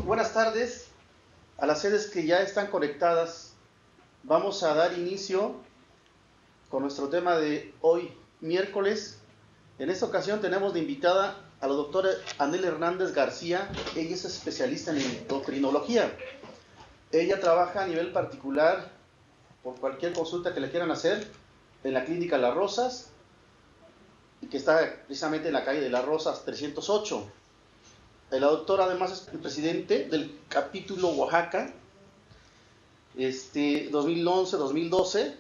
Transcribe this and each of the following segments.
Buenas tardes a las sedes que ya están conectadas. Vamos a dar inicio con nuestro tema de hoy, miércoles. En esta ocasión tenemos de invitada a la doctora Anel Hernández García. Ella es especialista en endocrinología. Ella trabaja a nivel particular por cualquier consulta que le quieran hacer en la clínica Las Rosas, que está precisamente en la calle de Las Rosas 308. La doctora además es el presidente del capítulo Oaxaca, 2011-2012,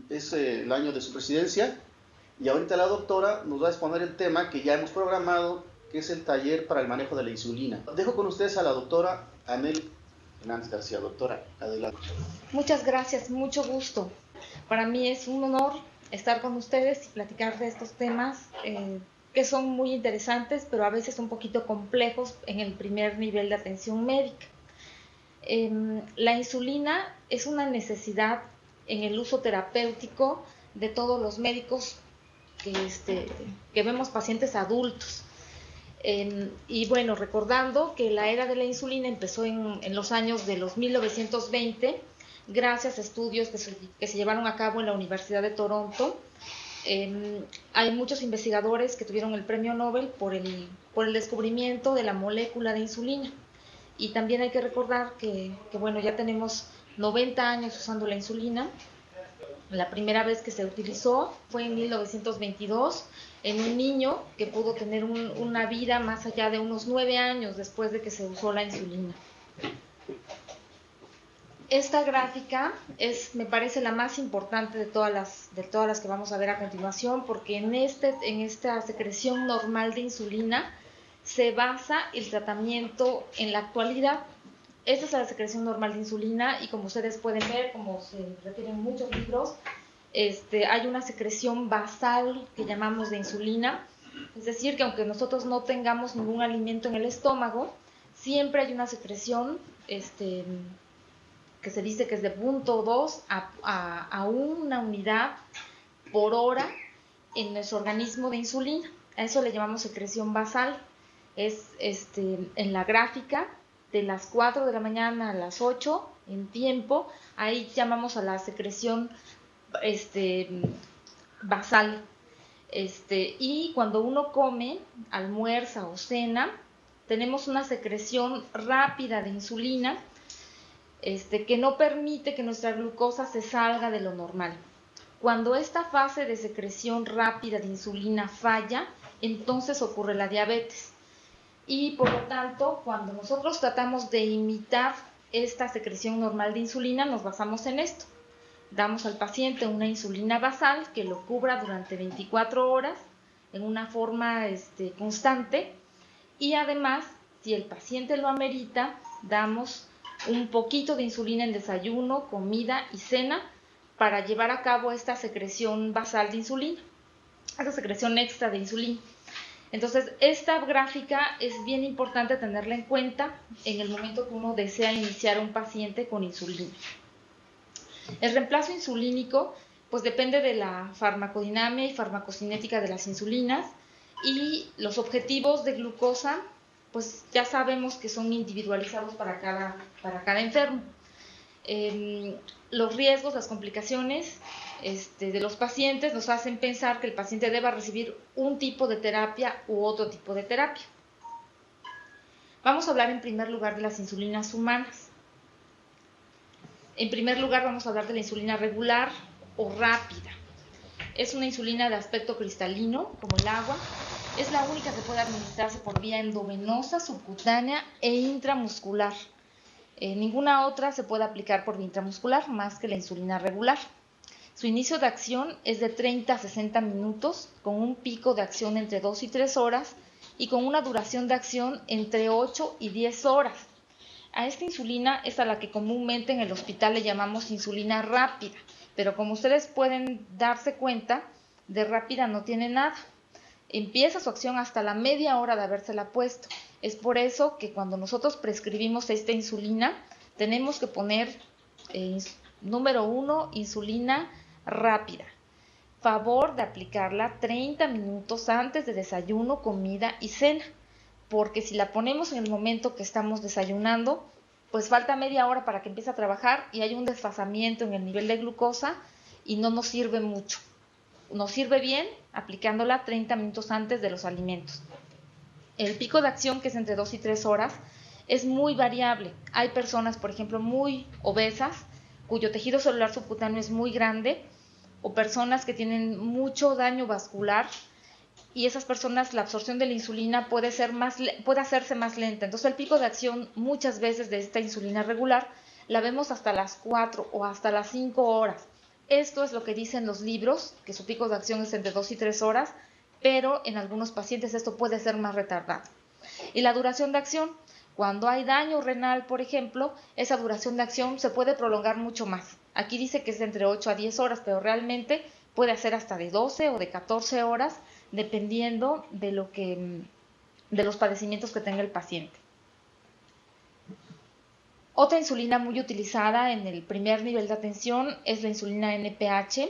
es el año de su presidencia, y ahorita la doctora nos va a exponer el tema que ya hemos programado, que es el taller para el manejo de la insulina. Dejo con ustedes a la doctora Anel Hernández García. Doctora, adelante. Muchas gracias, mucho gusto. Para mí es un honor estar con ustedes y platicar de estos temas que son muy interesantes, pero a veces un poquito complejos en el primer nivel de atención médica. La insulina es una necesidad en el uso terapéutico de todos los médicos que vemos pacientes adultos. Y bueno, recordando que la era de la insulina empezó en los años de los 1920, gracias a estudios que se llevaron a cabo en la Universidad de Toronto. Hay muchos investigadores que tuvieron el premio Nobel por el descubrimiento de la molécula de insulina. Y también hay que recordar que bueno, ya tenemos 90 años usando la insulina. La primera vez que se utilizó fue en 1922 en un niño que pudo tener una vida más allá de unos 9 años después de que se usó la insulina. Esta gráfica me parece la más importante de todas las que vamos a ver a continuación, porque en esta secreción normal de insulina se basa el tratamiento en la actualidad. Esta es la secreción normal de insulina y como ustedes pueden ver, como se refieren en muchos libros, hay una secreción basal que llamamos de insulina, es decir, que aunque nosotros no tengamos ningún alimento en el estómago, siempre hay una secreción que se dice que es de 0.2 a 1 unidad por hora en nuestro organismo de insulina. A eso le llamamos secreción basal. Es en la gráfica de las 4 de la mañana a las 8 en tiempo, ahí llamamos a la secreción basal. Y cuando uno come, almuerza o cena, tenemos una secreción rápida de insulina que no permite que nuestra glucosa se salga de lo normal. Cuando esta fase de secreción rápida de insulina falla, entonces ocurre la diabetes. Y por lo tanto, cuando nosotros tratamos de imitar esta secreción normal de insulina, nos basamos en esto. Damos al paciente una insulina basal que lo cubra durante 24 horas en una forma constante, y además, si el paciente lo amerita, damos un poquito de insulina en desayuno, comida y cena para llevar a cabo esta secreción basal de insulina, esta secreción extra de insulina. Entonces, esta gráfica es bien importante tenerla en cuenta en el momento que uno desea iniciar a un paciente con insulina. El reemplazo insulínico pues depende de la farmacodinámica y farmacocinética de las insulinas, y los objetivos de glucosa pues ya sabemos que son individualizados para cada enfermo. Los riesgos, las complicaciones de los pacientes nos hacen pensar que el paciente deba recibir un tipo de terapia u otro tipo de terapia. Vamos a hablar en primer lugar de las insulinas humanas. En primer lugar vamos a hablar de la insulina regular o rápida. Es una insulina de aspecto cristalino, como el agua. Es la única que puede administrarse por vía endovenosa, subcutánea e intramuscular. Ninguna otra se puede aplicar por vía intramuscular más que la insulina regular. Su inicio de acción es de 30 a 60 minutos, con un pico de acción entre 2 y 3 horas y con una duración de acción entre 8 y 10 horas. A esta insulina es a la que comúnmente en el hospital le llamamos insulina rápida, pero como ustedes pueden darse cuenta, de rápida no tiene nada. Empieza su acción hasta la media hora de habérsela puesto. Es por eso que cuando nosotros prescribimos esta insulina, tenemos que poner número 1, insulina rápida. Favor de aplicarla 30 minutos antes de desayuno, comida y cena. porque si la ponemos en el momento que estamos desayunando, pues falta media hora para que empiece a trabajar y hay un desfasamiento en el nivel de glucosa y no nos sirve mucho. Nos sirve bien aplicándola 30 minutos antes de los alimentos. El pico de acción, que es entre 2 y 3 horas, es muy variable. Hay personas, por ejemplo, muy obesas, cuyo tejido celular subcutáneo es muy grande, o personas que tienen mucho daño vascular, y esas personas la absorción de la insulina puede hacerse más lenta. Entonces el pico de acción muchas veces de esta insulina regular la vemos hasta las 4 o hasta las 5 horas. Esto es lo que dicen los libros, que su pico de acción es entre 2 y 3 horas, pero en algunos pacientes esto puede ser más retardado. Y la duración de acción, cuando hay daño renal, por ejemplo, esa duración de acción se puede prolongar mucho más. Aquí dice que es de entre 8 a 10 horas, pero realmente puede ser hasta de 12 o de 14 horas, dependiendo de los padecimientos que tenga el paciente. Otra insulina muy utilizada en el primer nivel de atención es la insulina NPH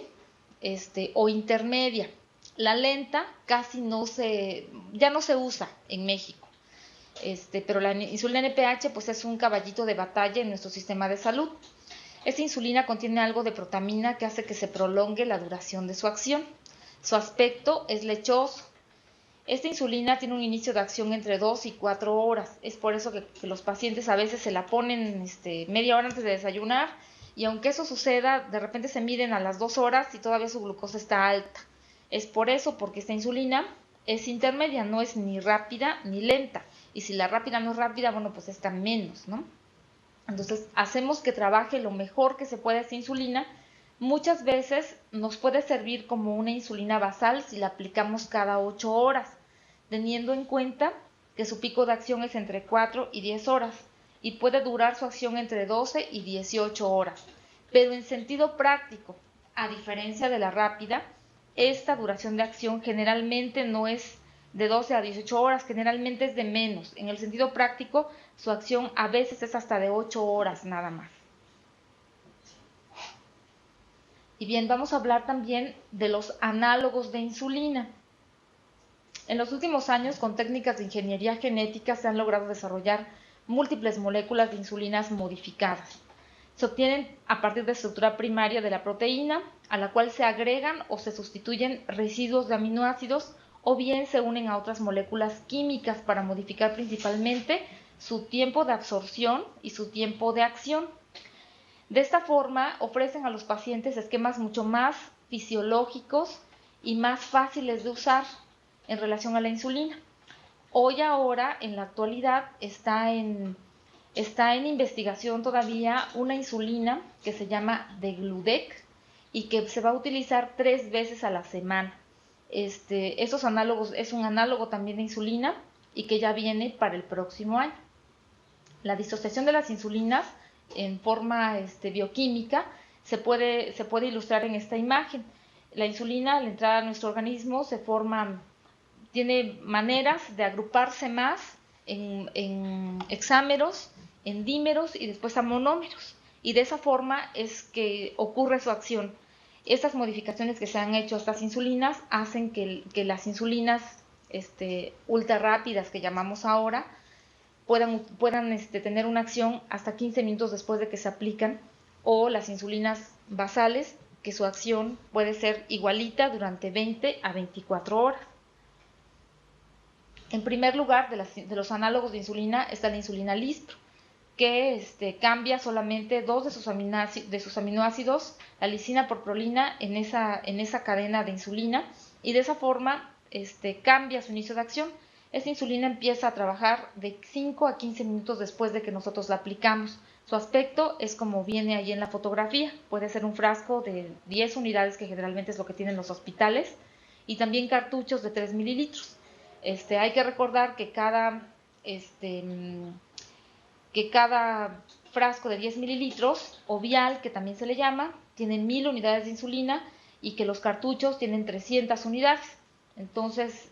o intermedia. La lenta ya no se usa en México, pero la insulina NPH pues es un caballito de batalla en nuestro sistema de salud. Esta insulina contiene algo de protamina que hace que se prolongue la duración de su acción. Su aspecto es lechoso. Esta insulina tiene un inicio de acción entre 2 y 4 horas. Es por eso que los pacientes a veces se la ponen media hora antes de desayunar, y aunque eso suceda, de repente se miden a las 2 horas y todavía su glucosa está alta. Es por eso, porque esta insulina es intermedia, no es ni rápida ni lenta. Y si la rápida no es rápida, bueno, pues está menos, ¿no? Entonces, hacemos que trabaje lo mejor que se puede esta insulina. Muchas veces nos puede servir como una insulina basal si la aplicamos cada 8 horas, teniendo en cuenta que su pico de acción es entre 4 y 10 horas y puede durar su acción entre 12 y 18 horas. Pero en sentido práctico, a diferencia de la rápida, esta duración de acción generalmente no es de 12 a 18 horas, generalmente es de menos. En el sentido práctico, su acción a veces es hasta de 8 horas nada más. Y bien, vamos a hablar también de los análogos de insulina. En los últimos años, con técnicas de ingeniería genética, se han logrado desarrollar múltiples moléculas de insulinas modificadas. Se obtienen a partir de estructura primaria de la proteína, a la cual se agregan o se sustituyen residuos de aminoácidos, o bien se unen a otras moléculas químicas para modificar principalmente su tiempo de absorción y su tiempo de acción. De esta forma, ofrecen a los pacientes esquemas mucho más fisiológicos y más fáciles de usar en relación a la insulina. Ahora, en la actualidad, está en investigación todavía una insulina que se llama Degludec y que se va a utilizar 3 veces a la semana. Esos análogos es un análogo también de insulina y que ya viene para el próximo año. La disociación de las insulinas en forma bioquímica se puede ilustrar en esta imagen. La insulina, al entrar a nuestro organismo, tiene maneras de agruparse más en hexámeros, en dímeros y después a monómeros. Y de esa forma es que ocurre su acción. Estas modificaciones que se han hecho a estas insulinas hacen que las insulinas ultra rápidas que llamamos ahora puedan tener una acción hasta 15 minutos después de que se aplican, o las insulinas basales, que su acción puede ser igualita durante 20 a 24 horas. En primer lugar, de los análogos de insulina está la insulina Lispro, que cambia solamente 2 de sus aminoácidos, la lisina por prolina, en esa cadena de insulina, y de esa forma cambia su inicio de acción. Esta insulina empieza a trabajar de 5 a 15 minutos después de que nosotros la aplicamos. Su aspecto es como viene ahí en la fotografía. Puede ser un frasco de 10 unidades, que generalmente es lo que tienen los hospitales, y también cartuchos de 3 mililitros. Hay que recordar que cada frasco de 10 mililitros, o vial, que también se le llama, tiene 1000 unidades de insulina, y que los cartuchos tienen 300 unidades. Entonces,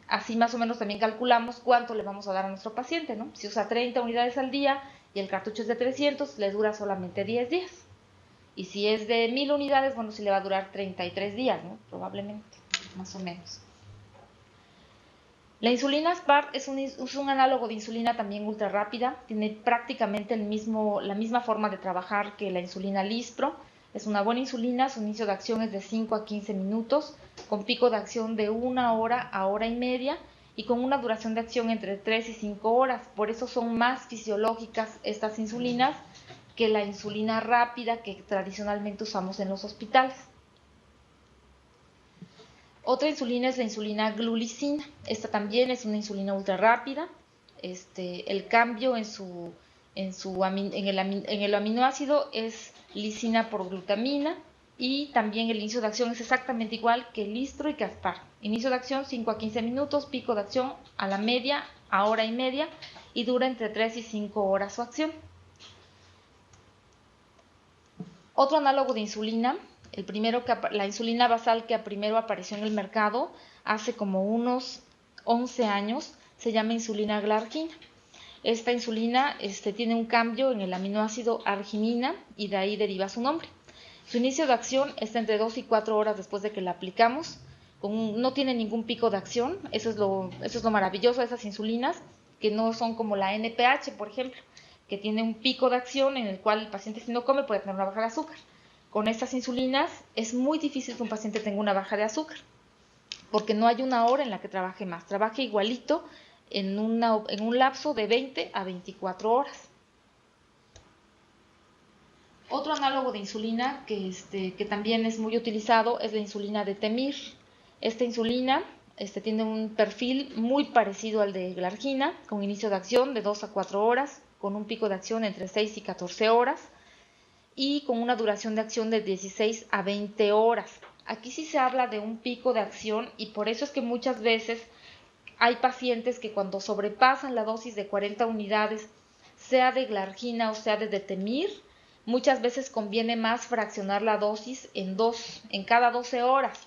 así más o menos también calculamos cuánto le vamos a dar a nuestro paciente, ¿no? Si usa 30 unidades al día y el cartucho es de 300, le dura solamente 10 días. Y si es de 1000 unidades, bueno, sí le va a durar 33 días, ¿no? Probablemente, más o menos. La insulina Aspart es un análogo de insulina también ultra rápida, tiene prácticamente la misma forma de trabajar que la insulina Lispro. Es una buena insulina, su inicio de acción es de 5 a 15 minutos, con pico de acción de 1 hora a hora y media y con una duración de acción entre 3 y 5 horas. Por eso son más fisiológicas estas insulinas que la insulina rápida que tradicionalmente usamos en los hospitales. Otra insulina es la insulina glulicina. Esta también es una insulina ultra rápida. El cambio en el aminoácido es lisina por glutamina y también el inicio de acción es exactamente igual que Lispro y que Aspart. Inicio de acción 5 a 15 minutos, pico de acción a la media a hora y media y dura entre 3 y 5 horas su acción. Otro análogo de insulina, la insulina basal que primero apareció en el mercado hace como unos 11 años, se llama insulina glargina. Esta insulina tiene un cambio en el aminoácido arginina y de ahí deriva su nombre. Su inicio de acción está entre 2 y 4 horas después de que la aplicamos. No tiene ningún pico de acción, eso es lo maravilloso de esas insulinas, que no son como la NPH, por ejemplo, que tiene un pico de acción en el cual el paciente, si no come, puede tener una baja de azúcar. Con estas insulinas es muy difícil que un paciente tenga una baja de azúcar, porque no hay una hora en la que trabaje más, trabaja igualito en un lapso de 20 a 24 horas. Otro análogo de insulina que también es muy utilizado es la insulina de Temir. Esta insulina tiene un perfil muy parecido al de glargina, con inicio de acción de 2 a 4 horas, con un pico de acción entre 6 y 14 horas y con una duración de acción de 16 a 20 horas. Aquí sí se habla de un pico de acción y por eso es que muchas veces hay pacientes que cuando sobrepasan la dosis de 40 unidades, sea de glargina o sea de Temir, muchas veces conviene más fraccionar la dosis en cada 12 horas,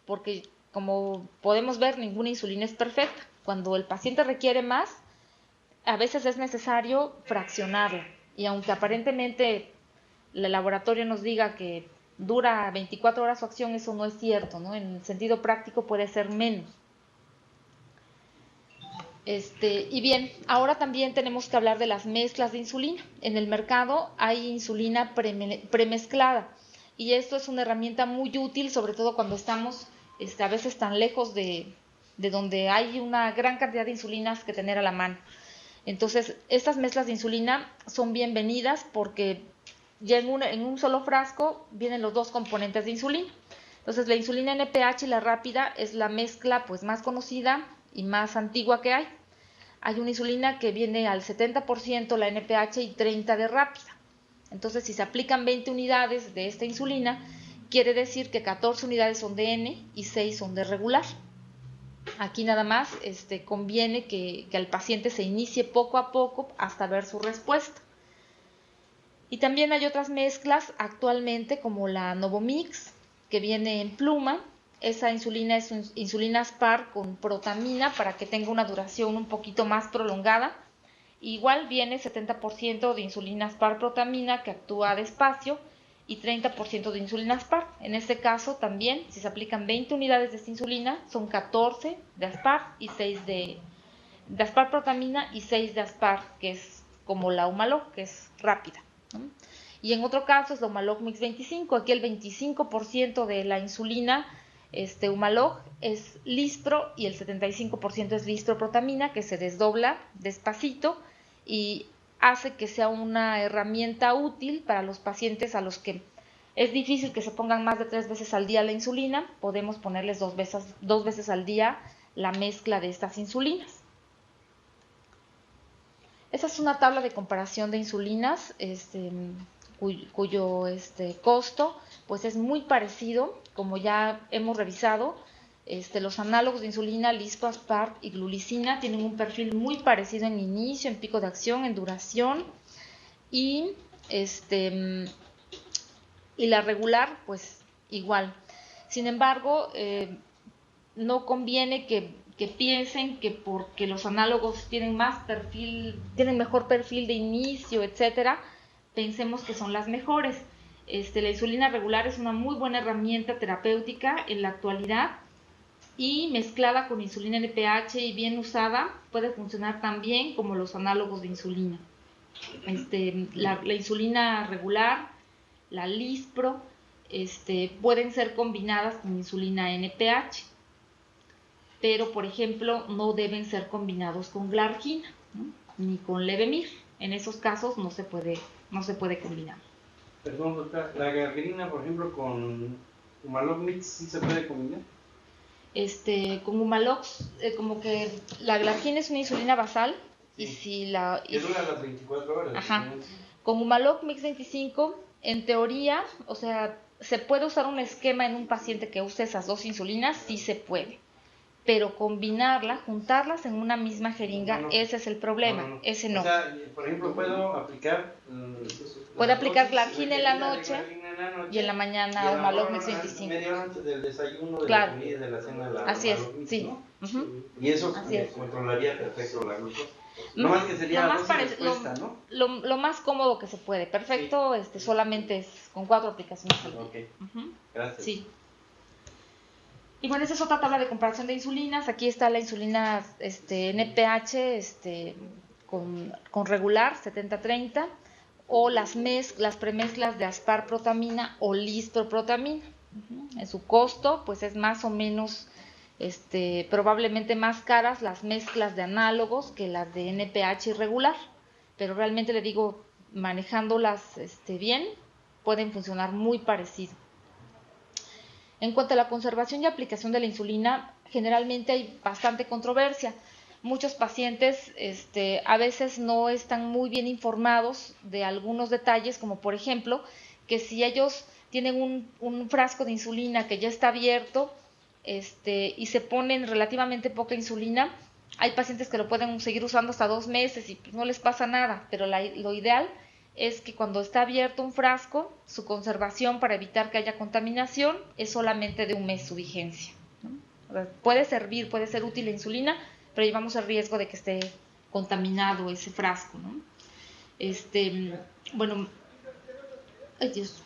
porque como podemos ver, ninguna insulina es perfecta. Cuando el paciente requiere más, a veces es necesario fraccionarla. Y aunque aparentemente el laboratorio nos diga que dura 24 horas su acción, eso no es cierto, ¿no? En el sentido práctico puede ser menos. Y bien, ahora también tenemos que hablar de las mezclas de insulina. En el mercado hay insulina premezclada y esto es una herramienta muy útil, sobre todo cuando estamos a veces tan lejos de donde hay una gran cantidad de insulinas que tener a la mano. Entonces, estas mezclas de insulina son bienvenidas porque ya en un solo frasco vienen los dos componentes de insulina. Entonces, la insulina NPH y la rápida es la mezcla pues más conocida y más antigua que hay. Hay una insulina que viene al 70% la NPH y 30% de rápida. Entonces, si se aplican 20 unidades de esta insulina, quiere decir que 14 unidades son de N y 6 son de regular. Aquí nada más conviene que al paciente se inicie poco a poco hasta ver su respuesta. Y también hay otras mezclas actualmente como la Novomix, que viene en pluma. Esa insulina es insulina Aspart con protamina para que tenga una duración un poquito más prolongada. Igual viene 70% de insulina Aspart protamina que actúa despacio y 30% de insulina Aspart. En este caso también, si se aplican 20 unidades de esta insulina, son 14 de Aspart y 6 de Aspart protamina y 6 de Aspart, que es como la Humalog, que es rápida, ¿no? Y en otro caso es la Humalog Mix 25, aquí el 25% de la insulina Humalog es Lispro y el 75% es Lispro protamina, que se desdobla despacito y hace que sea una herramienta útil para los pacientes a los que es difícil que se pongan más de 3 veces al día la insulina. Podemos ponerles dos veces al día la mezcla de estas insulinas. Esa es una tabla de comparación de insulinas, cuyo costo pues es muy parecido, como ya hemos revisado. Los análogos de insulina, Lispro, Aspart y glulicina tienen un perfil muy parecido en inicio, en pico de acción, en duración y la regular pues igual. Sin embargo, no conviene que piensen que porque los análogos tienen mejor perfil de inicio, etcétera, pensemos que son las mejores. La insulina regular es una muy buena herramienta terapéutica en la actualidad y mezclada con insulina NPH y bien usada puede funcionar tan bien como los análogos de insulina. La insulina regular, la Lispro, pueden ser combinadas con insulina NPH, pero por ejemplo no deben ser combinados con glargina, ¿no? Ni con Levemir. En esos casos no se puede combinar. Perdón, doctora, la glargina, por ejemplo, con Humalog Mix, ¿sí se puede combinar? Con Humalox, como que la glargina es una insulina basal, sí. Y si la... Que dura las 24 horas. Ajá. Con Humalog Mix 25, en teoría, o sea, ¿se puede usar un esquema en un paciente que use esas dos insulinas? Sí se puede. Pero combinarla, juntarlas en una misma jeringa, ese es el problema. Ese no. O sea, por ejemplo, puedo aplicar... puede aplicar glargina en la noche y en la mañana Humalog Mix 25. Media hora antes del desayuno, de claro. la comida y de la cena. Así es, sí. ¿No? Y eso controlaría perfecto la glucosa. No más que sería lo más cómodo que se puede. Perfecto, sí. Solamente es con 4 aplicaciones al día. Okay. Gracias. Sí. Y bueno, esa es otra tabla de comparación de insulinas. Aquí está la insulina NPH con regular, 70-30, o las premezclas de asparprotamina o listroprotamina. En su costo, pues es más o menos, probablemente más caras las mezclas de análogos que las de NPH irregular. Pero realmente le digo, manejándolas bien, pueden funcionar muy parecido. En cuanto a la conservación y aplicación de la insulina, generalmente hay bastante controversia. Muchos pacientes a veces no están muy bien informados de algunos detalles, como por ejemplo, que si ellos tienen un frasco de insulina que ya está abierto y se ponen relativamente poca insulina, hay pacientes que lo pueden seguir usando hasta 2 meses y pues no les pasa nada, pero lo ideal es que cuando está abierto un frasco, su conservación para evitar que haya contaminación es solamente de 1 mes su vigencia, ¿no? Puede servir, puede ser útil la insulina, pero llevamos el riesgo de que esté contaminado ese frasco, ¿no? Bueno, ay Dios.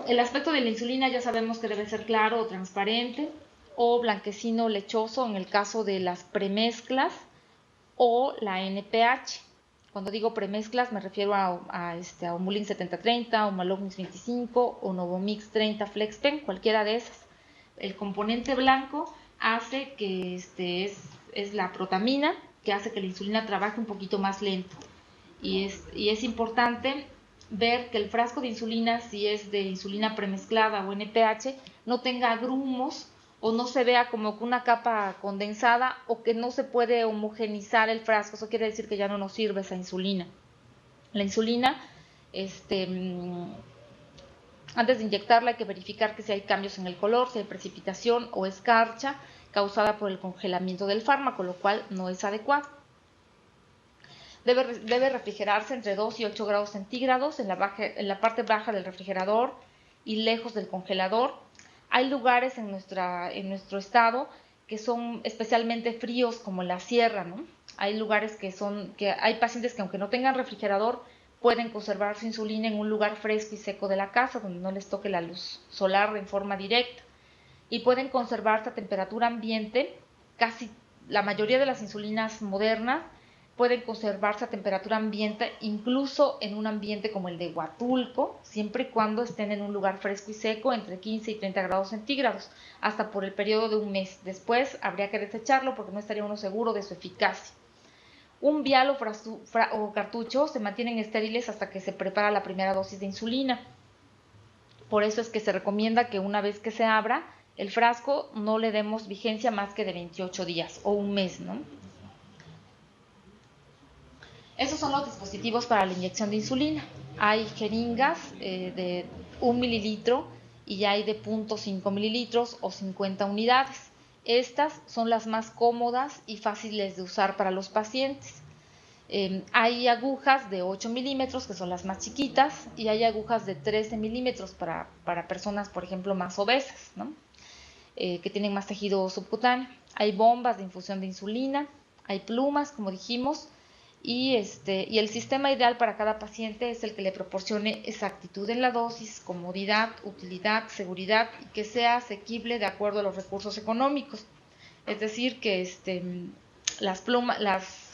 El aspecto de la insulina ya sabemos que debe ser claro o transparente, o blanquecino lechoso en el caso de las premezclas o la NPH. Cuando digo premezclas me refiero a Humulin 70-30, Humalog Mix 25 o Novomix 30 FlexPen, cualquiera de esas. El componente blanco hace que es la protamina, que hace que la insulina trabaje un poquito más lento. Y es importante ver que el frasco de insulina, si es de insulina premezclada o NPH, no tenga grumos o no se vea como una capa condensada o que no se puede homogenizar el frasco. Eso quiere decir que ya no nos sirve esa insulina. La insulina, antes de inyectarla hay que verificar que si hay cambios en el color, si hay precipitación o escarcha causada por el congelamiento del fármaco, lo cual no es adecuado. Debe refrigerarse entre 2 y 8 grados centígrados en la parte baja del refrigerador y lejos del congelador. Hay lugares en nuestro estado que son especialmente fríos, como la sierra, ¿no? Hay lugares que hay pacientes que aunque no tengan refrigerador, pueden conservar su insulina en un lugar fresco y seco de la casa, donde no les toque la luz solar en forma directa. Y pueden conservarse a temperatura ambiente. Casi la mayoría de las insulinas modernas pueden conservarse a temperatura ambiente, incluso en un ambiente como el de Huatulco, siempre y cuando estén en un lugar fresco y seco, entre 15 y 30 grados centígrados, hasta por el periodo de 1 mes. Después habría que desecharlo porque no estaría uno seguro de su eficacia. Un vial o cartucho se mantienen estériles hasta que se prepara la primera dosis de insulina. Por eso es que se recomienda que una vez que se abra el frasco no le demos vigencia más que de 28 días o 1 mes, ¿no? Esos son los dispositivos para la inyección de insulina. Hay jeringas de 1 mililitro y hay de 0.5 mililitros o 50 unidades. Estas son las más cómodas y fáciles de usar para los pacientes. Hay agujas de 8 milímetros, que son las más chiquitas, y hay agujas de 13 milímetros para personas, por ejemplo, más obesas, ¿no? Que tienen más tejido subcutáneo. Hay bombas de infusión de insulina, hay plumas, como dijimos, y el sistema ideal para cada paciente es el que le proporcione exactitud en la dosis, comodidad, utilidad, seguridad y que sea asequible de acuerdo a los recursos económicos. Es decir, que las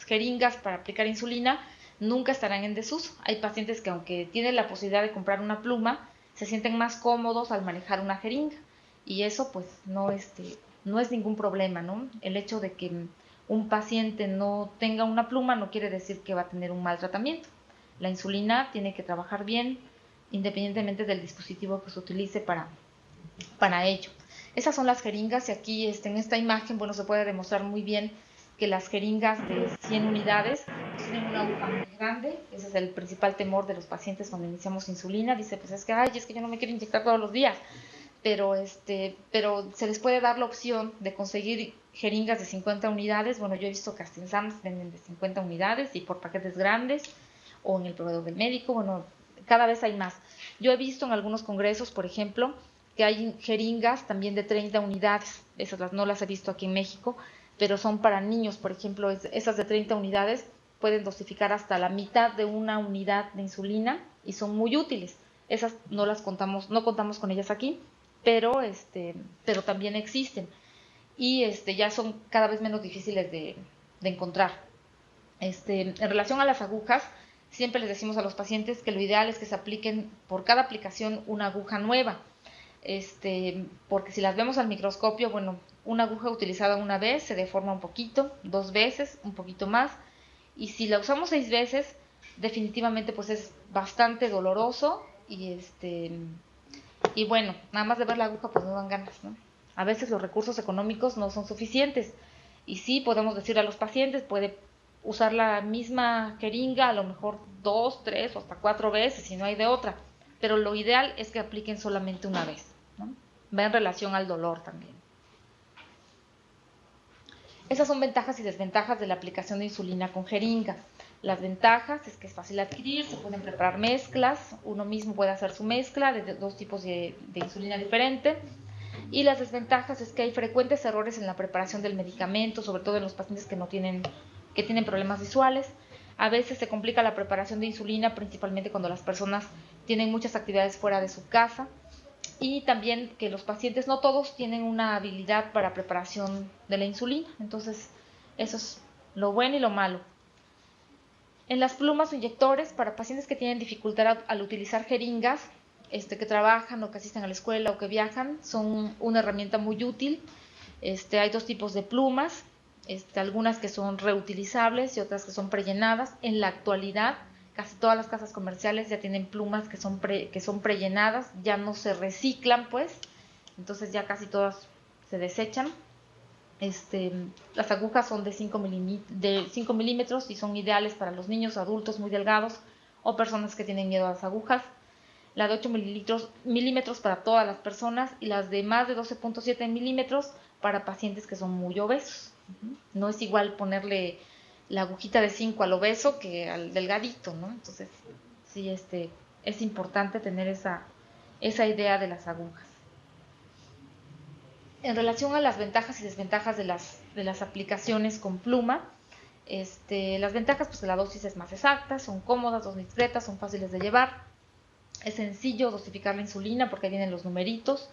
jeringas para aplicar insulina nunca estarán en desuso. Hay pacientes que, aunque tienen la posibilidad de comprar una pluma, se sienten más cómodos al manejar una jeringa, y eso pues no es ningún problema, ¿no? El hecho de que un paciente no tenga una pluma no quiere decir que va a tener un mal tratamiento. La insulina tiene que trabajar bien independientemente del dispositivo que se utilice para ello. Esas son las jeringas, y aquí en esta imagen, bueno, se puede demostrar muy bien que las jeringas de 100 unidades tienen una aguja muy grande. Ese es el principal temor de los pacientes cuando iniciamos insulina. Dice, pues es que yo no me quiero inyectar todos los días. Pero se les puede dar la opción de conseguir jeringas de 50 unidades. Bueno, yo he visto que hasta en Sams venden de 50 unidades y por paquetes grandes, o en el proveedor del médico. Bueno, cada vez hay más. Yo he visto en algunos congresos, por ejemplo, que hay jeringas también de 30 unidades. Esas no las he visto aquí en México, pero son para niños. Por ejemplo, esas de 30 unidades pueden dosificar hasta la mitad de una unidad de insulina y son muy útiles. Esas no contamos con ellas aquí, pero también existen, y ya son cada vez menos difíciles de encontrar. En relación a las agujas, siempre les decimos a los pacientes que lo ideal es que se apliquen por cada aplicación una aguja nueva, porque si las vemos al microscopio, bueno, una aguja utilizada una vez se deforma un poquito, 2 veces, un poquito más, y si la usamos 6 veces, definitivamente pues es bastante doloroso, y bueno, nada más de ver la aguja pues no dan ganas, ¿no? A veces los recursos económicos no son suficientes, y sí podemos decir a los pacientes, puede usar la misma jeringa a lo mejor 2, 3 o hasta 4 veces si no hay de otra, pero lo ideal es que apliquen solamente una vez, ¿no? Va en relación al dolor también. Esas son ventajas y desventajas de la aplicación de insulina con jeringa. Las ventajas es que es fácil adquirir, se pueden preparar mezclas, uno mismo puede hacer su mezcla de 2 tipos de insulina diferente. Y las desventajas es que hay frecuentes errores en la preparación del medicamento, sobre todo en los pacientes que tienen problemas visuales. A veces se complica la preparación de insulina, principalmente cuando las personas tienen muchas actividades fuera de su casa. Y también que los pacientes, no todos tienen una habilidad para preparación de la insulina. Entonces, eso es lo bueno y lo malo. En las plumas o inyectores, para pacientes que tienen dificultad al utilizar jeringas, que trabajan o que asisten a la escuela o que viajan, son una herramienta muy útil. Hay 2 tipos de plumas, algunas que son reutilizables y otras que son prellenadas. En la actualidad, casi todas las casas comerciales ya tienen plumas que son prellenadas, ya no se reciclan, pues, entonces ya casi todas se desechan. Las agujas son de 5 milímetros y son ideales para los niños, adultos muy delgados o personas que tienen miedo a las agujas. La de 8 milímetros para todas las personas, y las de más de 12.7 milímetros para pacientes que son muy obesos. No es igual ponerle la agujita de 5 al obeso que al delgadito, ¿no? Entonces, sí, es importante tener esa idea de las agujas. En relación a las ventajas y desventajas de las aplicaciones con pluma, las ventajas, pues que la dosis es más exacta, son cómodas, son discretas, son fáciles de llevar, es sencillo dosificar la insulina porque ahí vienen los numeritos,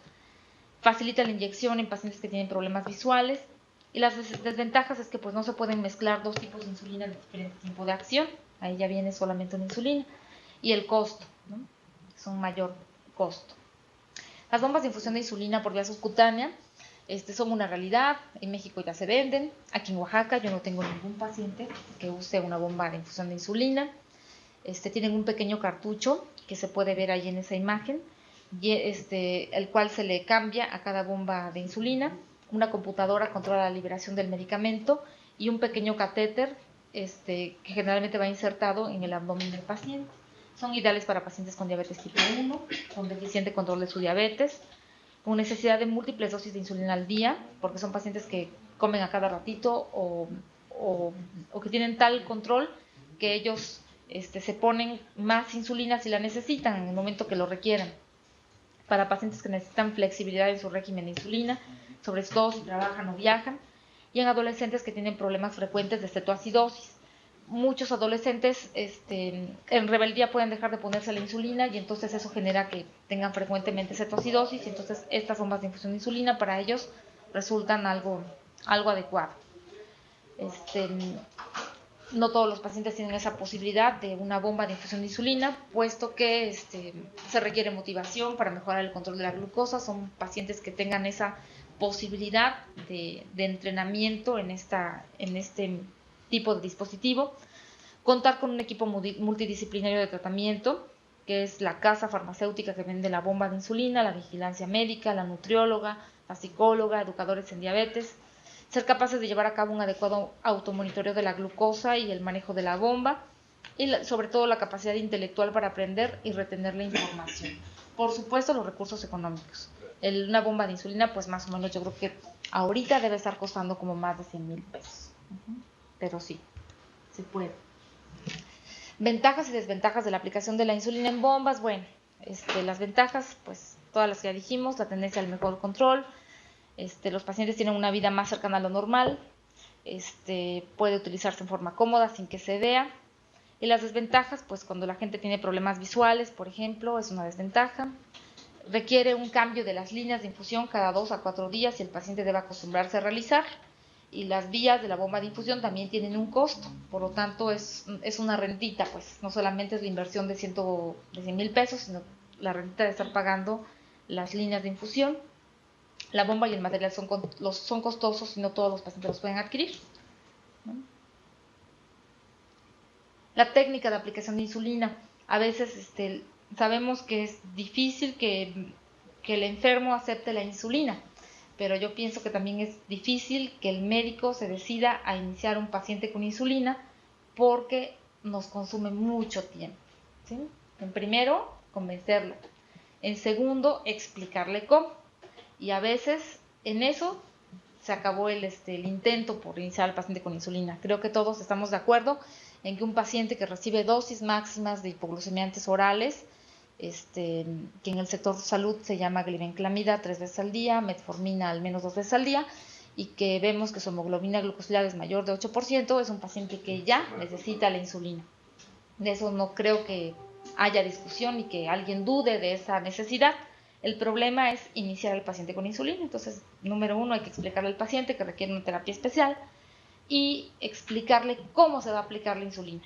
facilita la inyección en pacientes que tienen problemas visuales, y las desventajas es que pues no se pueden mezclar 2 tipos de insulina de diferente tiempo de acción, ahí ya viene solamente una insulina, y el costo, ¿no? Es un mayor costo. Las bombas de infusión de insulina por vía subcutánea son una realidad, en México ya se venden, aquí en Oaxaca yo no tengo ningún paciente que use una bomba de infusión de insulina. Tienen un pequeño cartucho que se puede ver ahí en esa imagen, el cual se le cambia a cada bomba de insulina. Una computadora controla la liberación del medicamento y un pequeño catéter que generalmente va insertado en el abdomen del paciente. Son ideales para pacientes con diabetes tipo 1, con deficiente control de su diabetes, con necesidad de múltiples dosis de insulina al día, porque son pacientes que comen a cada ratito o que tienen tal control que ellos se ponen más insulina si la necesitan en el momento que lo requieran. Para pacientes que necesitan flexibilidad en su régimen de insulina, sobre todo si trabajan o viajan, y en adolescentes que tienen problemas frecuentes de cetoacidosis. muchos adolescentes en rebeldía pueden dejar de ponerse la insulina y entonces eso genera que tengan frecuentemente cetoacidosis y entonces estas bombas de infusión de insulina para ellos resultan algo adecuado. No todos los pacientes tienen esa posibilidad de una bomba de infusión de insulina, puesto que se requiere motivación para mejorar el control de la glucosa. Son pacientes que tengan esa posibilidad de entrenamiento en este tipo de dispositivo. Contar con un equipo multidisciplinario de tratamiento, que es la casa farmacéutica que vende la bomba de insulina, la vigilancia médica, la nutrióloga, la psicóloga, educadores en diabetes. Ser capaces de llevar a cabo un adecuado automonitoreo de la glucosa y el manejo de la bomba, y sobre todo la capacidad intelectual para aprender y retener la información. Por supuesto, los recursos económicos. Una bomba de insulina, pues más o menos yo creo que ahorita debe estar costando como más de 100,000 pesos. Pero sí, se puede. Ventajas y desventajas de la aplicación de la insulina en bombas. Bueno, las ventajas, pues todas las que ya dijimos, la tendencia al mejor control. Los pacientes tienen una vida más cercana a lo normal, puede utilizarse en forma cómoda sin que se vea. Y las desventajas, pues cuando la gente tiene problemas visuales, por ejemplo, es una desventaja. Requiere un cambio de las líneas de infusión cada 2 a 4 días y el paciente debe acostumbrarse a realizar. Y las vías de la bomba de infusión también tienen un costo, por lo tanto es una rentita, pues no solamente es la inversión de 100,000 pesos, sino la rentita de estar pagando las líneas de infusión. La bomba y el material son costosos y no todos los pacientes los pueden adquirir. La técnica de aplicación de insulina. A veces sabemos que es difícil que el enfermo acepte la insulina, pero yo pienso que también es difícil que el médico se decida a iniciar un paciente con insulina porque nos consume mucho tiempo, ¿sí? En primero, convencerlo. En segundo, explicarle cómo. Y a veces en eso se acabó el intento por iniciar al paciente con insulina. Creo que todos estamos de acuerdo en que un paciente que recibe dosis máximas de hipoglucemiantes orales, que en el sector salud se llama glibenclamida 3 veces al día, metformina al menos 2 veces al día, y que vemos que su hemoglobina glucosilada es mayor de 8%, es un paciente que ya necesita la insulina. De eso no creo que haya discusión y que alguien dude de esa necesidad. El problema es iniciar al paciente con insulina. Entonces, número 1, hay que explicarle al paciente que requiere una terapia especial y explicarle cómo se va a aplicar la insulina.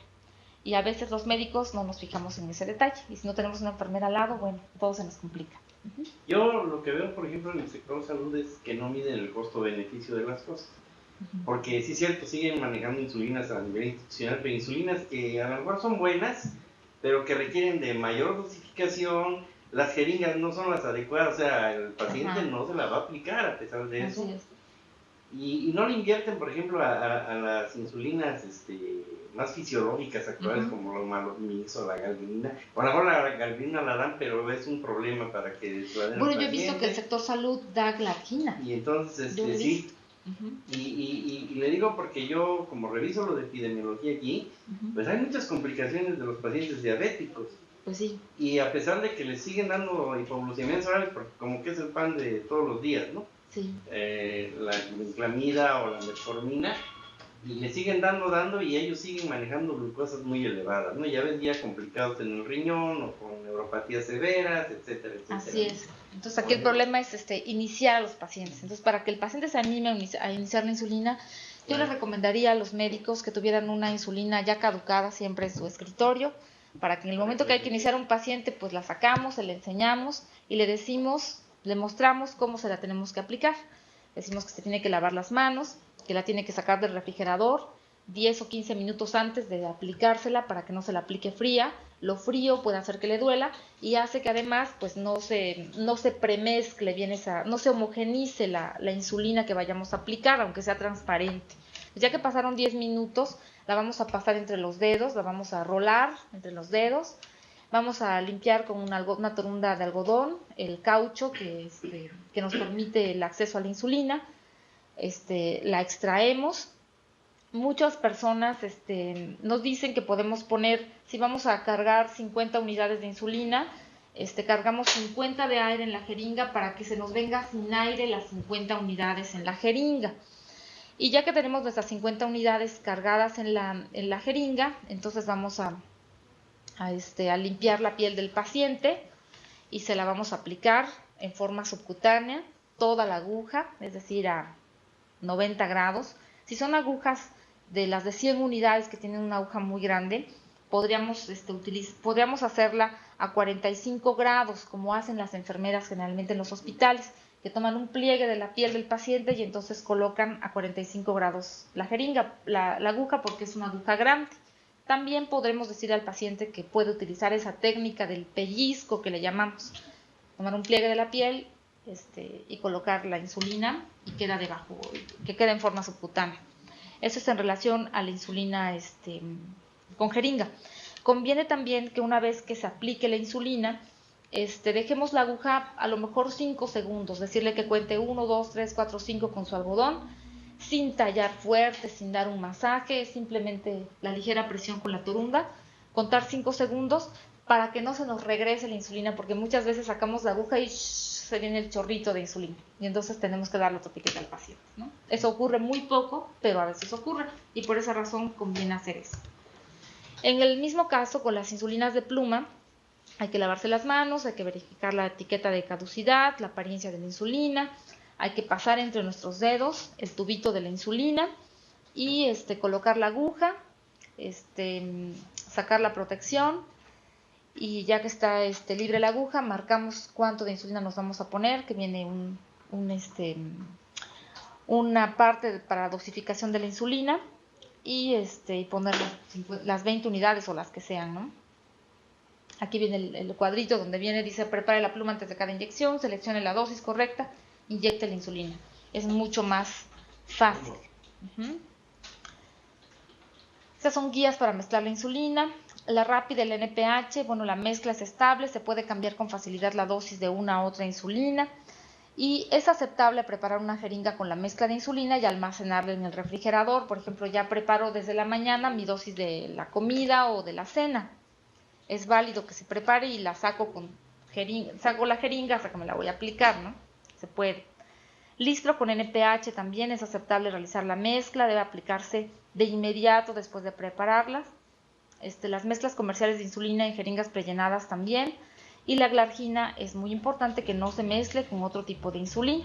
Y a veces los médicos no nos fijamos en ese detalle. Y si no tenemos una enfermera al lado, bueno, todo se nos complica. Yo lo que veo, por ejemplo, en el sector salud es que no miden el costo-beneficio de las cosas. Porque sí es cierto, siguen manejando insulinas a nivel institucional, pero insulinas que a lo mejor son buenas, pero que requieren de mayor dosificación. Las jeringas no son las adecuadas, o sea, el paciente no se la va a aplicar a pesar de eso. Y no le invierten, por ejemplo, a las insulinas más fisiológicas actuales, como los Malomix o la galvinina. A lo mejor la galvinina la dan, pero es un problema para que se la den. Bueno, yo he visto que el sector salud da glargina. Y entonces, sí. Y le digo porque yo, como reviso lo de epidemiología aquí, pues hay muchas complicaciones de los pacientes diabéticos. Pues sí. Y a pesar de que les siguen dando hipoglucemiantes orales, porque como que es el pan de todos los días, ¿no? Sí. La gluclamida o la metformina, y le siguen dando, y ellos siguen manejando glucosas muy elevadas, ¿no? Ya ven ya complicados en el riñón, o con neuropatías severas, etcétera, etcétera. Así es. Entonces aquí el problema es iniciar a los pacientes. Entonces, para que el paciente se anime a iniciar la insulina, yo les recomendaría a los médicos que tuvieran una insulina ya caducada siempre en su escritorio, para que en el momento que hay que iniciar un paciente, pues la sacamos, se le enseñamos y le mostramos cómo se la tenemos que aplicar. Decimos que se tiene que lavar las manos, que la tiene que sacar del refrigerador 10 o 15 minutos antes de aplicársela para que no se la aplique fría. Lo frío puede hacer que le duela y hace que además pues no se premezcle bien no se homogenice la insulina que vayamos a aplicar, aunque sea transparente. Ya que pasaron 10 minutos, la vamos a pasar entre los dedos, la vamos a rolar entre los dedos, vamos a limpiar con una torunda de algodón el caucho que nos permite el acceso a la insulina, la extraemos. Muchas personas nos dicen que podemos poner, si vamos a cargar 50 unidades de insulina, cargamos 50 de aire en la jeringa para que se nos venga sin aire las 50 unidades en la jeringa. Y ya que tenemos nuestras 50 unidades cargadas en la jeringa, entonces vamos a limpiar la piel del paciente y se la vamos a aplicar en forma subcutánea, toda la aguja, es decir, a 90 grados. Si son agujas de las de 100 unidades que tienen una aguja muy grande, podríamos hacerla a 45 grados, como hacen las enfermeras generalmente en los hospitales, que toman un pliegue de la piel del paciente y entonces colocan a 45 grados la jeringa, la aguja, porque es una aguja grande. También podremos decir al paciente que puede utilizar esa técnica del pellizco que le llamamos, tomar un pliegue de la piel y colocar la insulina y queda debajo, que queda en forma subcutánea. Eso es en relación a la insulina con jeringa. Conviene también que una vez que se aplique la insulina, dejemos la aguja a lo mejor 5 segundos, decirle que cuente 1, 2, 3, 4, 5 con su algodón, sin tallar fuerte, sin dar un masaje, simplemente la ligera presión con la torunda, contar 5 segundos para que no se nos regrese la insulina, porque muchas veces sacamos la aguja y se viene el chorrito de insulina y entonces tenemos que darle otro piquete al paciente, ¿no? Eso ocurre muy poco, pero a veces ocurre y por esa razón conviene hacer eso. En el mismo caso, con las insulinas de pluma, hay que lavarse las manos, hay que verificar la etiqueta de caducidad, la apariencia de la insulina, hay que pasar entre nuestros dedos el tubito de la insulina y colocar la aguja, sacar la protección y ya que está libre la aguja, marcamos cuánto de insulina nos vamos a poner, que viene una parte para dosificación de la insulina y poner las 20 unidades o las que sean, ¿no? Aquí viene el cuadrito donde dice prepare la pluma antes de cada inyección, seleccione la dosis correcta, inyecte la insulina. Es mucho más fácil. Estas son guías para mezclar la insulina. La rápida y la NPH, la mezcla es estable, se puede cambiar con facilidad la dosis de una a otra insulina y es aceptable preparar una jeringa con la mezcla de insulina y almacenarla en el refrigerador. Por ejemplo, ya preparo desde la mañana mi dosis de la comida o de la cena. Es válido que se prepare y la saco la jeringa hasta que me la voy a aplicar, ¿no? Se puede. Listro con NPH también es aceptable realizar la mezcla, debe aplicarse de inmediato después de prepararlas. Las mezclas comerciales de insulina en jeringas prellenadas también. Y la glargina es muy importante que no se mezcle con otro tipo de insulina.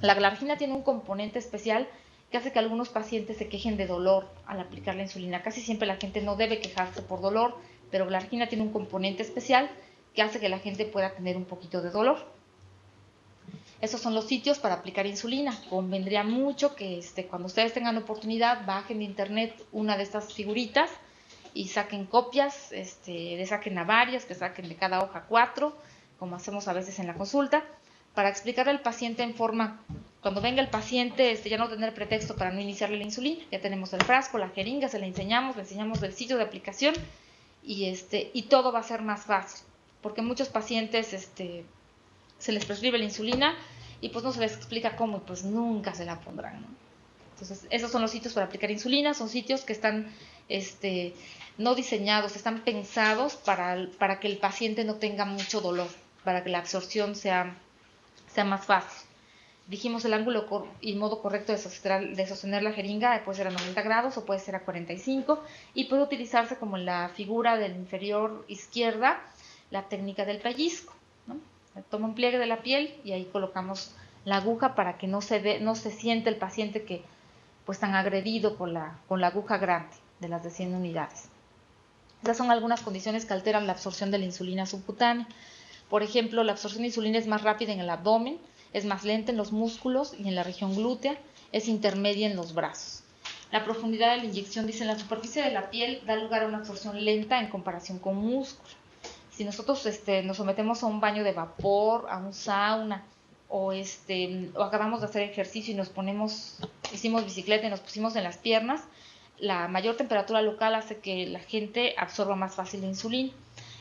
La glargina tiene un componente especial que hace que algunos pacientes se quejen de dolor al aplicar la insulina. Casi siempre la gente no debe quejarse por dolor, pero glargina tiene un componente especial que hace que la gente pueda tener un poquito de dolor. Esos son los sitios para aplicar insulina. Convendría mucho que cuando ustedes tengan oportunidad bajen de internet una de estas figuritas y saquen copias, le saquen a varias, que saquen de cada hoja 4, como hacemos a veces en la consulta, para explicarle al paciente en forma, cuando venga el paciente, ya no tener pretexto para no iniciarle la insulina. Ya tenemos el frasco, la jeringa, le enseñamos el sitio de aplicación y todo va a ser más fácil, porque muchos pacientes se les prescribe la insulina y pues no se les explica cómo y pues nunca se la pondrán, ¿no? Entonces, esos son los sitios para aplicar insulina, son sitios que están no diseñados, están pensados para que el paciente no tenga mucho dolor, para que la absorción sea más fácil. Dijimos el ángulo y modo correcto de sostener la jeringa puede ser a 90 grados o puede ser a 45 y puede utilizarse como en la figura del inferior izquierda, la técnica del pellizco, ¿no? Toma un pliegue de la piel y ahí colocamos la aguja para que no se siente el paciente que pues tan agredido con la aguja grande de las de 100 unidades. Esas son algunas condiciones que alteran la absorción de la insulina subcutánea. Por ejemplo, la absorción de insulina es más rápida en el abdomen, es más lenta en los músculos y en la región glútea, es intermedia en los brazos. La profundidad de la inyección, dice, en la superficie de la piel da lugar a una absorción lenta en comparación con músculo. Si nosotros nos sometemos a un baño de vapor, a un sauna, o acabamos de hacer ejercicio y hicimos bicicleta y nos pusimos en las piernas, la mayor temperatura local hace que la gente absorba más fácil la insulina.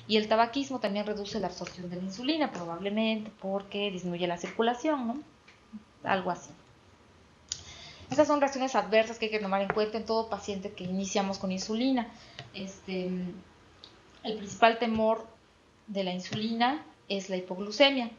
Y el tabaquismo también reduce la absorción de la insulina, probablemente porque disminuye la circulación, ¿no? Algo así. Estas son reacciones adversas que hay que tomar en cuenta en todo paciente que iniciamos con insulina. El principal temor de la insulina es la hipoglucemia,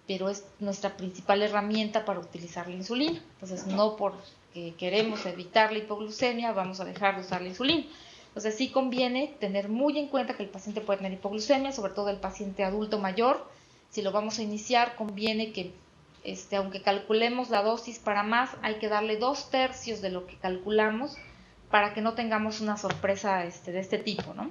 pero es nuestra principal herramienta para utilizar la insulina. Entonces, no por que queremos evitar la hipoglucemia, vamos a dejar de usar la insulina. Entonces sí conviene tener muy en cuenta que el paciente puede tener hipoglucemia, sobre todo el paciente adulto mayor. Si lo vamos a iniciar, conviene que, aunque calculemos la dosis para más, hay que darle 2/3 de lo que calculamos para que no tengamos una sorpresa de este tipo, ¿no?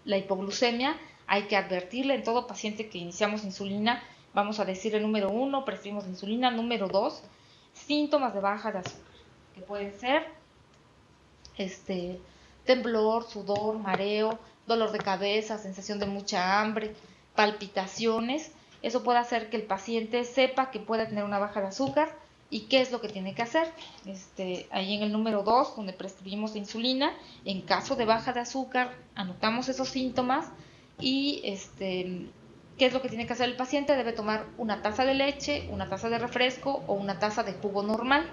La hipoglucemia hay que advertirle en todo paciente que iniciamos insulina. Vamos a decirle número 1, prescribimos insulina. Número 2, síntomas de baja de azúcar, que pueden ser temblor, sudor, mareo, dolor de cabeza, sensación de mucha hambre, palpitaciones. Eso puede hacer que el paciente sepa que puede tener una baja de azúcar y qué es lo que tiene que hacer. Ahí en el número 2, donde prescribimos insulina, en caso de baja de azúcar, anotamos esos síntomas y qué es lo que tiene que hacer el paciente. Debe tomar una taza de leche, una taza de refresco o una taza de jugo normal.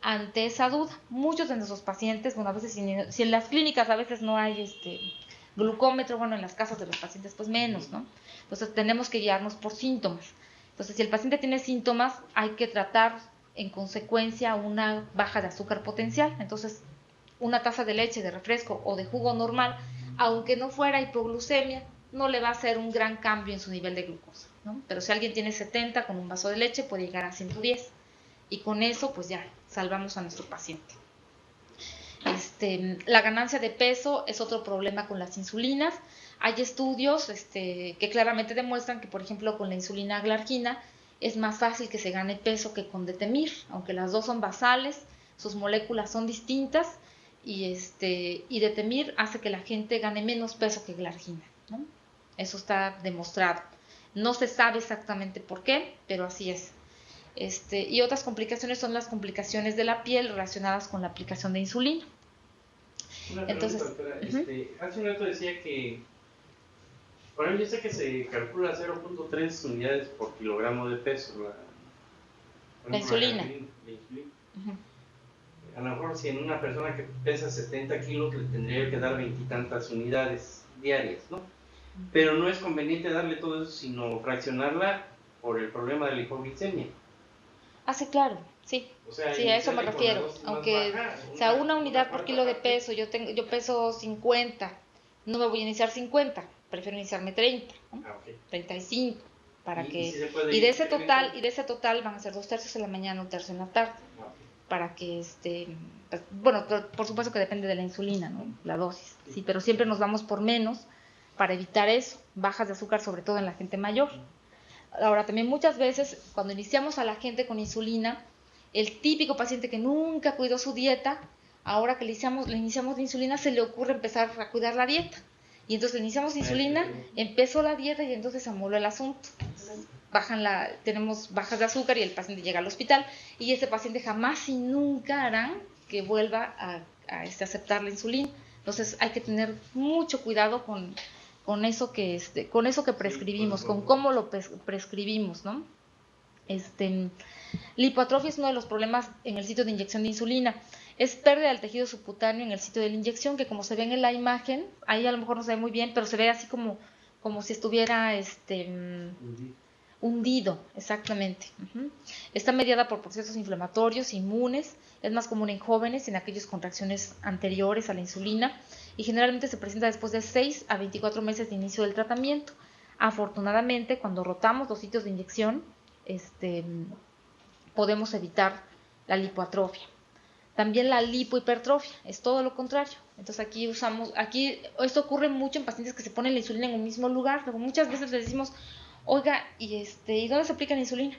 Ante esa duda, muchos de nuestros pacientes, bueno, a veces si en las clínicas a veces no hay glucómetro, bueno, en las casas de los pacientes pues menos, ¿no? Entonces tenemos que guiarnos por síntomas. Entonces, si el paciente tiene síntomas, hay que tratar en consecuencia una baja de azúcar potencial. Entonces, una taza de leche, de refresco o de jugo normal, aunque no fuera hipoglucemia, no le va a hacer un gran cambio en su nivel de glucosa, ¿no? Pero si alguien tiene 70, con un vaso de leche puede llegar a 110. Y con eso, pues ya, salvamos a nuestro paciente. La ganancia de peso es otro problema con las insulinas. Hay estudios que claramente demuestran que, por ejemplo, con la insulina glargina es más fácil que se gane peso que con detemir, aunque las dos son basales, sus moléculas son distintas y detemir hace que la gente gane menos peso que glargina, ¿no? Eso está demostrado. No se sabe exactamente por qué, pero así es. Y otras complicaciones son las complicaciones de la piel relacionadas con la aplicación de insulina. Entonces, hace un rato decía que, por ejemplo, yo sé que se calcula 0.3 unidades por kilogramo de peso la insulina. A lo mejor si en una persona que pesa 70 kilos le tendría que dar 20 y tantas unidades diarias, ¿no? Pero no es conveniente darle todo eso, sino fraccionarla por el problema de la hipoglicemia. Sí, claro, sí. O sea, sí, a eso me refiero. Aunque sea una unidad por kilo de peso, yo peso 50, no me voy a iniciar 50, prefiero iniciarme 30, ¿no? 35, para que y de ese total van a ser 2/3 en la mañana, 1/3 en la tarde, para que pues, bueno, por supuesto que depende de la insulina, ¿no? La dosis, sí, pero siempre nos vamos por menos para evitar eso, bajas de azúcar, sobre todo en la gente mayor. Ahora, también muchas veces, cuando iniciamos a la gente con insulina, el típico paciente que nunca cuidó su dieta, ahora que le iniciamos la insulina, se le ocurre empezar a cuidar la dieta. Y entonces le iniciamos insulina, empezó la dieta y entonces se amoló el asunto. Entonces, tenemos bajas de azúcar y el paciente llega al hospital y ese paciente jamás y nunca harán que vuelva a aceptar la insulina. Entonces hay que tener mucho cuidado con eso que prescribimos, con cómo lo prescribimos, ¿no? La hipoatrofia es uno de los problemas en el sitio de inyección de insulina. Es pérdida del tejido subcutáneo en el sitio de la inyección, que como se ve en la imagen, ahí a lo mejor no se ve muy bien, pero se ve así como si estuviera hundido, exactamente. Está mediada por procesos inflamatorios, inmunes, es más común en jóvenes, en aquellos con reacciones anteriores a la insulina, y generalmente se presenta después de 6 a 24 meses de inicio del tratamiento. Afortunadamente, cuando rotamos los sitios de inyección, podemos evitar la lipoatrofia. También la lipohipertrofia, es todo lo contrario. Entonces esto ocurre mucho en pacientes que se ponen la insulina en un mismo lugar. Luego muchas veces les decimos, oiga, ¿y dónde se aplica la insulina?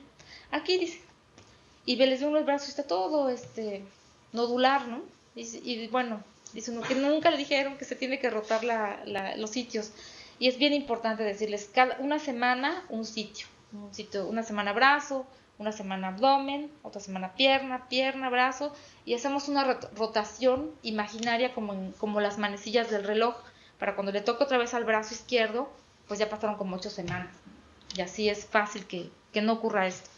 Aquí, dice. Y les veo el brazo y está todo nodular, ¿no? Y bueno, dice uno que nunca le dijeron que se tiene que rotar los sitios. Y es bien importante decirles, una semana un sitio, una semana brazo, una semana abdomen, otra semana pierna, brazo, y hacemos una rotación imaginaria como las manecillas del reloj, para cuando le toque otra vez al brazo izquierdo, pues ya pasaron como 8 semanas. Y así es fácil que no ocurra esto.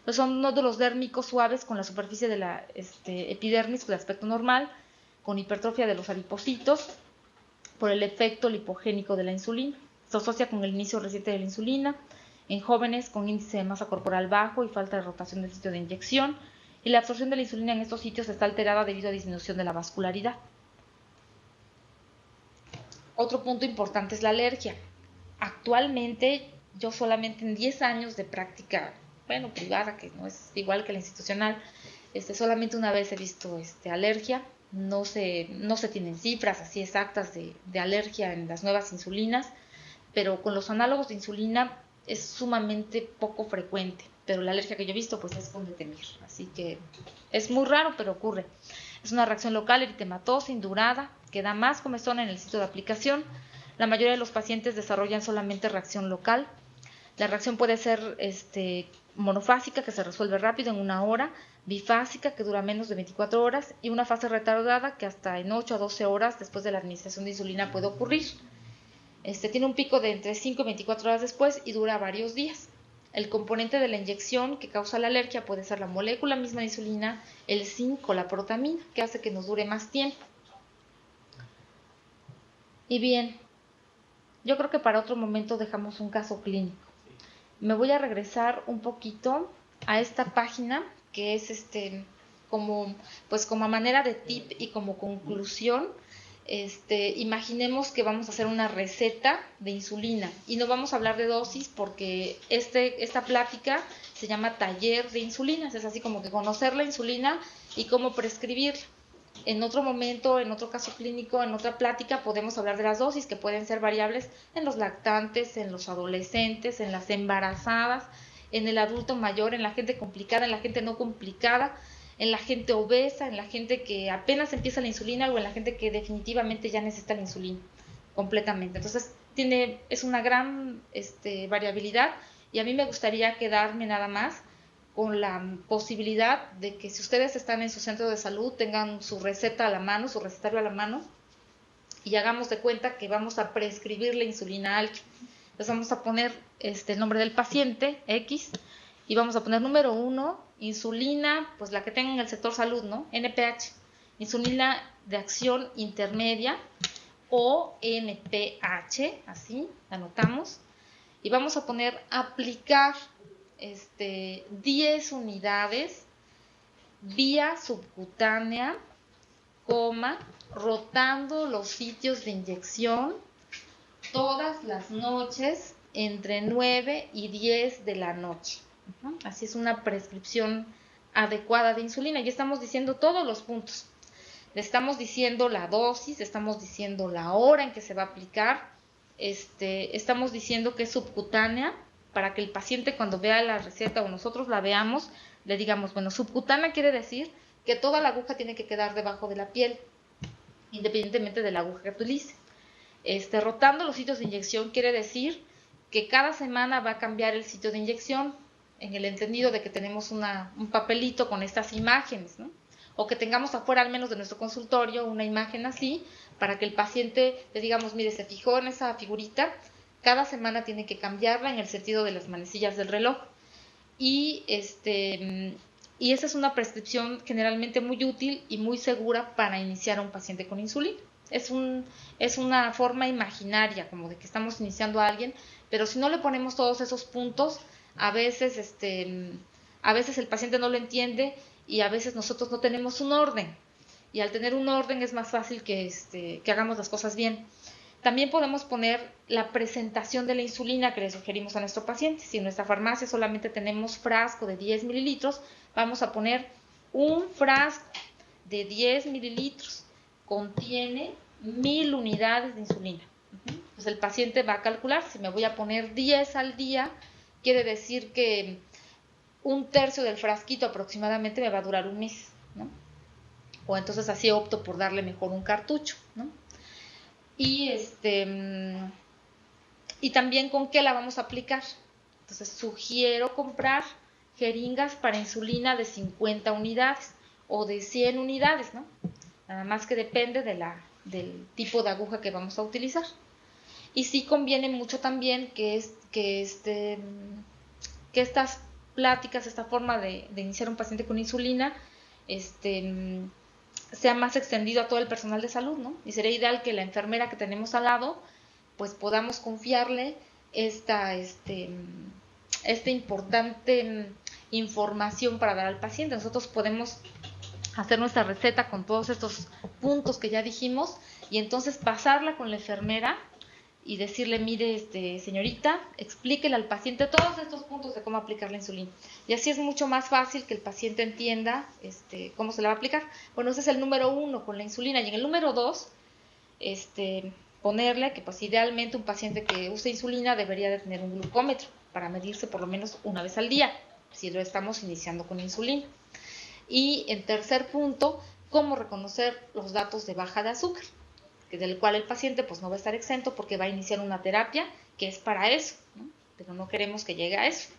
Entonces son nódulos dérmicos suaves con la superficie de la epidermis de aspecto normal, con hipertrofia de los adipocitos por el efecto lipogénico de la insulina. Se asocia con el inicio reciente de la insulina en jóvenes con índice de masa corporal bajo y falta de rotación del sitio de inyección, y la absorción de la insulina en estos sitios está alterada debido a disminución de la vascularidad. Otro punto importante es la alergia. Actualmente, yo solamente en 10 años de práctica, bueno, privada, que no es igual que la institucional, solamente una vez he visto alergia. No se tienen cifras así exactas de alergia en las nuevas insulinas, pero con los análogos de insulina es sumamente poco frecuente. Pero la alergia que yo he visto pues es con detemir, así que es muy raro, pero ocurre. Es una reacción local eritematosa, indurada, que da más comezón en el sitio de aplicación. La mayoría de los pacientes desarrollan solamente reacción local. La reacción puede ser monofásica, que se resuelve rápido en 1 hora, bifásica, que dura menos de 24 horas, y una fase retardada, que hasta en 8 a 12 horas después de la administración de insulina puede ocurrir. Tiene un pico de entre 5 y 24 horas después y dura varios días. El componente de la inyección que causa la alergia puede ser la molécula misma de insulina, el zinc o la protamina, que hace que nos dure más tiempo. Y bien, yo creo que para otro momento dejamos un caso clínico. Me voy a regresar un poquito a esta página que es como a manera de tip y como conclusión. Imaginemos que vamos a hacer una receta de insulina y no vamos a hablar de dosis porque esta plática se llama taller de insulinas, es así como que conocer la insulina y cómo prescribirla. En otro momento, en otro caso clínico, en otra plática podemos hablar de las dosis que pueden ser variables en los lactantes, en los adolescentes, en las embarazadas, en el adulto mayor, en la gente complicada, en la gente no complicada, en la gente obesa, en la gente que apenas empieza la insulina o en la gente que definitivamente ya necesita la insulina completamente. Entonces es una gran variabilidad y a mí me gustaría quedarme nada más con la posibilidad de que si ustedes están en su centro de salud tengan su receta a la mano, su recetario a la mano y hagamos de cuenta que vamos a prescribir la insulina a alguien. Entonces vamos a poner el nombre del paciente, X, y vamos a poner número 1, insulina, pues la que tenga en el sector salud, ¿no? NPH, insulina de acción intermedia o NPH, así, anotamos, y vamos a poner aplicar 10 unidades vía subcutánea, rotando los sitios de inyección todas las noches entre 9 y 10 de la noche. Así es una prescripción adecuada de insulina. Ya estamos diciendo todos los puntos. Le estamos diciendo la dosis, estamos diciendo la hora en que se va a aplicar, estamos diciendo que es subcutánea, para que el paciente cuando vea la receta o nosotros la veamos, le digamos, bueno, subcutánea quiere decir que toda la aguja tiene que quedar debajo de la piel, independientemente de la aguja que utilice. Rotando los sitios de inyección quiere decir que cada semana va a cambiar el sitio de inyección, en el entendido de que tenemos un papelito con estas imágenes, ¿no? O que tengamos afuera al menos de nuestro consultorio una imagen así, para que el paciente le digamos, mire, se fijó en esa figurita, cada semana tiene que cambiarla en el sentido de las manecillas del reloj. Y esa es una prescripción generalmente muy útil y muy segura para iniciar a un paciente con insulina. Es una forma imaginaria, como de que estamos iniciando a alguien, pero si no le ponemos todos esos puntos, a veces el paciente no lo entiende y a veces nosotros no tenemos un orden. Y al tener un orden es más fácil que hagamos las cosas bien. También podemos poner la presentación de la insulina que le sugerimos a nuestro paciente. Si en nuestra farmacia solamente tenemos frasco de 10 mililitros, vamos a poner un frasco de 10 mililitros. Contiene 1000 unidades de insulina. Pues el paciente va a calcular, si me voy a poner 10 al día, quiere decir que un tercio del frasquito aproximadamente me va a durar un mes, ¿no? O entonces así opto por darle mejor un cartucho, ¿no? Y también con qué la vamos a aplicar. Entonces sugiero comprar jeringas para insulina de 50 unidades o de 100 unidades, ¿no? Nada más que depende del tipo de aguja que vamos a utilizar. Y sí conviene mucho también que estas pláticas, esta forma de iniciar un paciente con insulina, sea más extendido a todo el personal de salud, ¿no? Y sería ideal que la enfermera que tenemos al lado, pues podamos confiarle este importante información para dar al paciente. Nosotros podemos hacer nuestra receta con todos estos puntos que ya dijimos y entonces pasarla con la enfermera y decirle, mire, señorita, explíquele al paciente todos estos puntos de cómo aplicar la insulina. Y así es mucho más fácil que el paciente entienda cómo se la va a aplicar. Bueno, ese es el número 1 con la insulina. Y en el número 2, ponerle que pues idealmente un paciente que use insulina debería de tener un glucómetro para medirse por lo menos una vez al día, si lo estamos iniciando con insulina. Y en tercer punto, cómo reconocer los datos de baja de azúcar, del cual el paciente pues no va a estar exento porque va a iniciar una terapia que es para eso, ¿no? Pero no queremos que llegue a eso.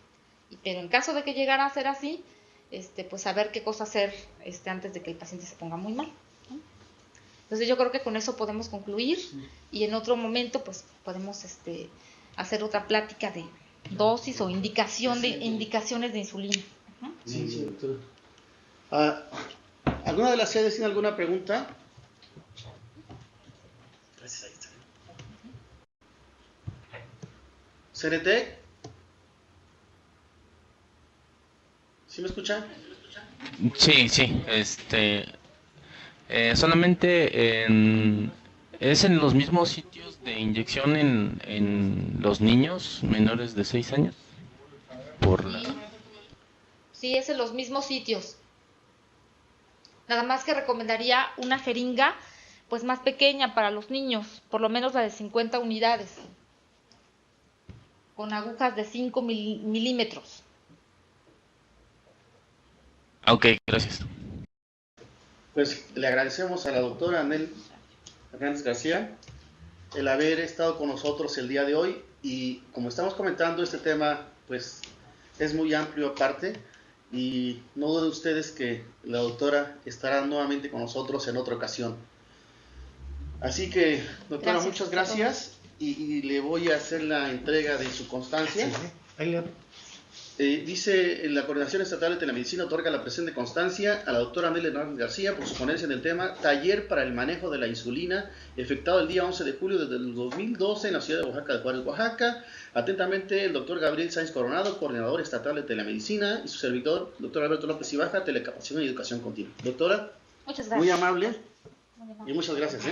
Pero en caso de que llegara a ser así, pues saber qué cosa hacer antes de que el paciente se ponga muy mal, ¿no? Entonces yo creo que con eso podemos concluir y en otro momento pues podemos hacer otra plática de dosis o indicaciones de insulina. Sí, sí, doctora. ¿Alguna de las sedes tiene alguna pregunta? ¿CNT? ¿Sí me escuchan? Sí, sí, solamente es en los mismos sitios de inyección en los niños menores de 6 años. Sí, es en los mismos sitios. Nada más que recomendaría una jeringa pues más pequeña para los niños, por lo menos la de 50 unidades, con agujas de 5 milímetros. Ok, gracias. Pues le agradecemos a la doctora Anel Hernández García el haber estado con nosotros el día de hoy y como estamos comentando este tema pues es muy amplio aparte y no duden ustedes que la doctora estará nuevamente con nosotros en otra ocasión. Así que doctora, muchas gracias y le voy a hacer la entrega de su constancia. Dice, la Coordinación Estatal de Telemedicina otorga la presente constancia a la doctora Anel Hernández García por su ponencia en el tema Taller para el manejo de la insulina, efectuado el día 11 de julio del 2012 en la ciudad de Oaxaca de Juárez, Oaxaca. Atentamente, el doctor Gabriel Sáenz Coronado, Coordinador Estatal de Telemedicina, y su servidor, doctor Alberto López Ibaja, Telecapacitación y Educación Continua. Doctora, muchas gracias. Muy amable y muchas gracias.